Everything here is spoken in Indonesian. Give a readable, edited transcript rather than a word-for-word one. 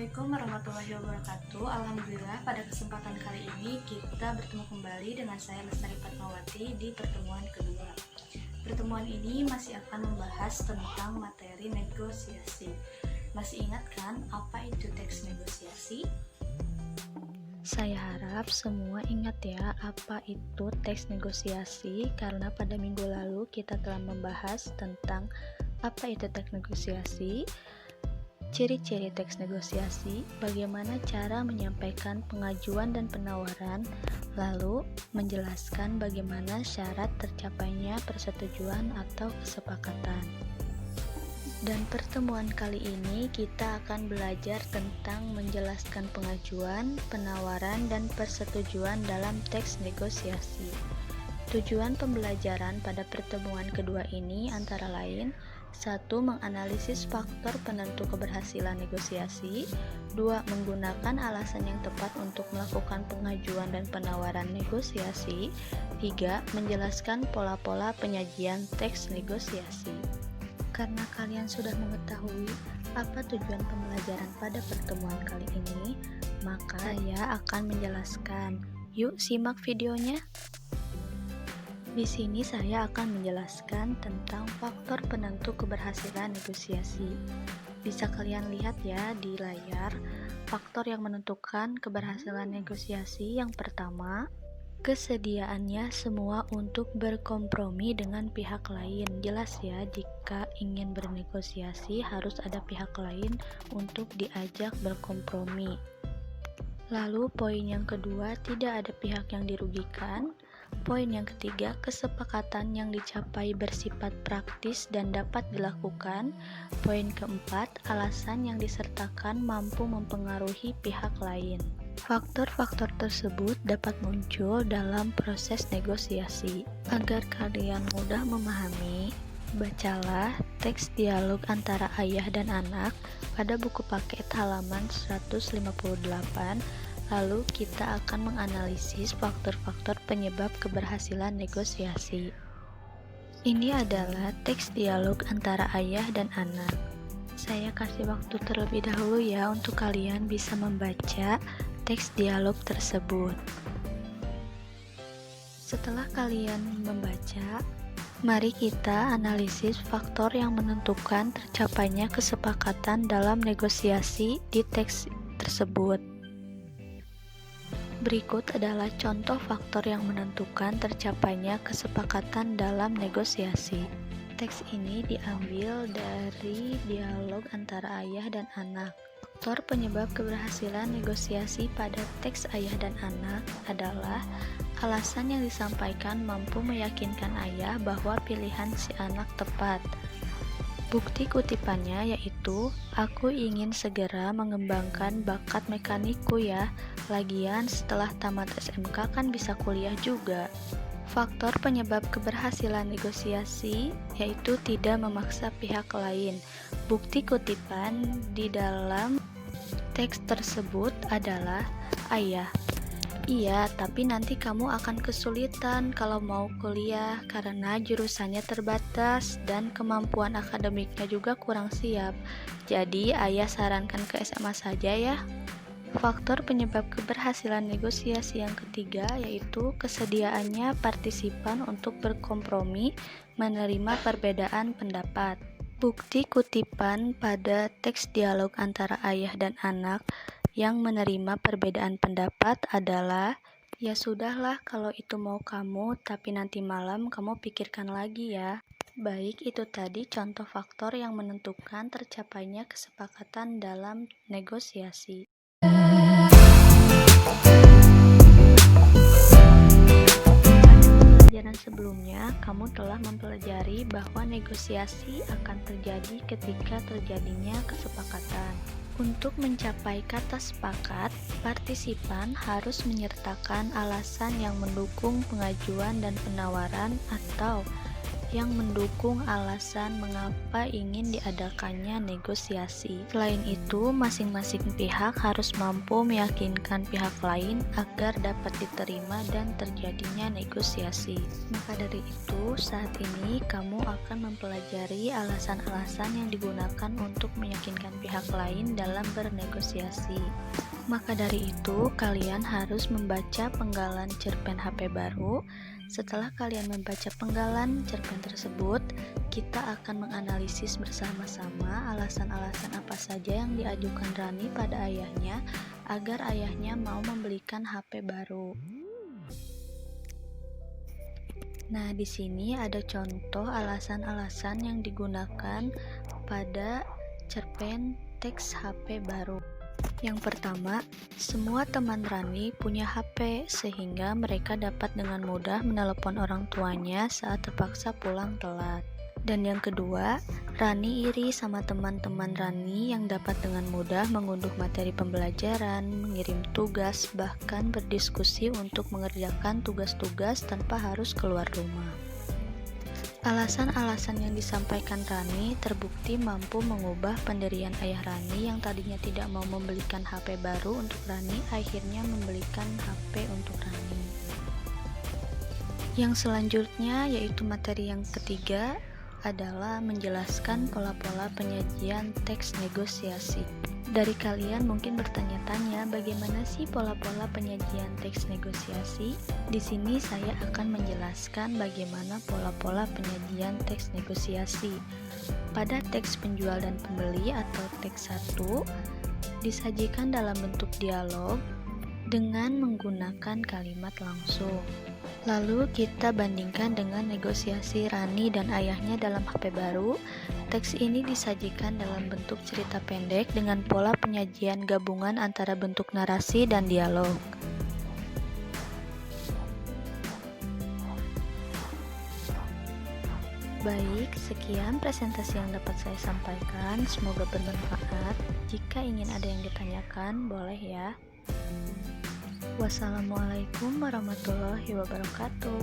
Assalamualaikum warahmatullahi wabarakatuh. Alhamdulillah pada kesempatan kali ini kita bertemu kembali dengan saya Lestari Fatmawati di pertemuan kedua. Pertemuan ini masih akan membahas tentang materi negosiasi. Masih ingat kan apa itu teks negosiasi? Saya harap semua ingat ya apa itu teks negosiasi, karena pada minggu lalu kita telah membahas tentang apa itu teks negosiasi, ciri-ciri teks negosiasi, bagaimana cara menyampaikan pengajuan dan penawaran, lalu menjelaskan bagaimana syarat tercapainya persetujuan atau kesepakatan. Dan pertemuan kali ini kita akan belajar tentang menjelaskan pengajuan, penawaran, dan persetujuan dalam teks negosiasi. Tujuan pembelajaran pada pertemuan kedua ini antara lain: 1. Menganalisis faktor penentu keberhasilan negosiasi. 2. Menggunakan alasan yang tepat untuk melakukan pengajuan dan penawaran negosiasi. 3. Menjelaskan pola-pola penyajian teks negosiasi. Karena kalian sudah mengetahui apa tujuan pembelajaran pada pertemuan kali ini, maka saya akan menjelaskan. Yuk simak videonya. Di sini saya akan menjelaskan tentang faktor penentu keberhasilan negosiasi. Bisa kalian lihat ya di layar, faktor yang menentukan keberhasilan negosiasi yang pertama, kesediaannya semua untuk berkompromi dengan pihak lain. Jelas ya, jika ingin bernegosiasi harus ada pihak lain untuk diajak berkompromi. Lalu poin yang kedua, tidak ada pihak yang dirugikan. Poin yang ketiga, kesepakatan yang dicapai bersifat praktis dan dapat dilakukan. Poin keempat, alasan yang disertakan mampu mempengaruhi pihak lain. Faktor-faktor tersebut dapat muncul dalam proses negosiasi. Agar kalian mudah memahami, bacalah teks dialog antara ayah dan anak pada buku paket halaman 158. Lalu kita akan menganalisis faktor-faktor penyebab keberhasilan negosiasi. Ini adalah teks dialog antara ayah dan anak. Saya kasih waktu terlebih dahulu ya untuk kalian bisa membaca teks dialog tersebut. Setelah kalian membaca, mari kita analisis faktor yang menentukan tercapainya kesepakatan dalam negosiasi di teks tersebut. Berikut adalah contoh faktor yang menentukan tercapainya kesepakatan dalam negosiasi. Teks ini diambil dari dialog antara ayah dan anak. Faktor penyebab keberhasilan negosiasi pada teks ayah dan anak adalah alasan yang disampaikan mampu meyakinkan ayah bahwa pilihan si anak tepat. Bukti kutipannya yaitu, aku ingin segera mengembangkan bakat mekanikku ya, lagian setelah tamat SMK kan bisa kuliah juga. Faktor penyebab keberhasilan negosiasi yaitu tidak memaksa pihak lain. Bukti kutipan di dalam teks tersebut adalah, ayah, iya, tapi nanti kamu akan kesulitan kalau mau kuliah karena jurusannya terbatas dan kemampuan akademiknya juga kurang siap. Jadi ayah sarankan ke SMA saja ya. Faktor penyebab keberhasilan negosiasi yang ketiga yaitu kesediaannya partisipan untuk berkompromi menerima perbedaan pendapat. Bukti kutipan pada teks dialog antara ayah dan anak yang menerima perbedaan pendapat adalah, ya sudahlah kalau itu mau kamu, tapi nanti malam kamu pikirkan lagi ya. Baik, itu tadi contoh faktor yang menentukan tercapainya kesepakatan dalam negosiasi. Pelajaran sebelumnya, kamu telah mempelajari bahwa negosiasi akan terjadi ketika terjadinya kesepakatan. Untuk mencapai kata sepakat, partisipan harus menyertakan alasan yang mendukung pengajuan dan penawaran atau yang mendukung alasan mengapa ingin diadakannya negosiasi. Selain itu, masing-masing pihak harus mampu meyakinkan pihak lain agar dapat diterima dan terjadinya negosiasi. Maka dari itu, saat ini kamu akan mempelajari alasan-alasan yang digunakan untuk meyakinkan pihak lain dalam bernegosiasi. Maka dari itu, kalian harus membaca penggalan cerpen HP baru. Setelah kalian membaca penggalan cerpen tersebut, kita akan menganalisis bersama-sama alasan-alasan apa saja yang diajukan Rani pada ayahnya agar ayahnya mau membelikan HP baru. Nah, di sini ada contoh alasan-alasan yang digunakan pada cerpen teks HP baru. Yang pertama, semua teman Rani punya HP sehingga mereka dapat dengan mudah menelepon orang tuanya saat terpaksa pulang telat. Dan yang kedua, Rani iri sama teman-teman Rani yang dapat dengan mudah mengunduh materi pembelajaran, mengirim tugas, bahkan berdiskusi untuk mengerjakan tugas-tugas tanpa harus keluar rumah. Alasan-alasan yang disampaikan Rani terbukti mampu mengubah pendirian ayah Rani yang tadinya tidak mau membelikan HP baru untuk Rani, akhirnya membelikan HP untuk Rani. Yang selanjutnya yaitu materi yang ketiga adalah menjelaskan pola-pola penyajian teks negosiasi. Dari kalian mungkin bertanya-tanya bagaimana sih pola-pola penyajian teks negosiasi? Di sini saya akan menjelaskan bagaimana pola-pola penyajian teks negosiasi. Pada teks penjual dan pembeli atau teks 1 disajikan dalam bentuk dialog dengan menggunakan kalimat langsung. Lalu kita bandingkan dengan negosiasi Rani dan ayahnya dalam HP baru. Teks ini disajikan dalam bentuk cerita pendek dengan pola penyajian gabungan antara bentuk narasi dan dialog. Baik, sekian presentasi yang dapat saya sampaikan. Semoga bermanfaat. Jika ingin ada yang ditanyakan, boleh ya. Wassalamualaikum warahmatullahi wabarakatuh.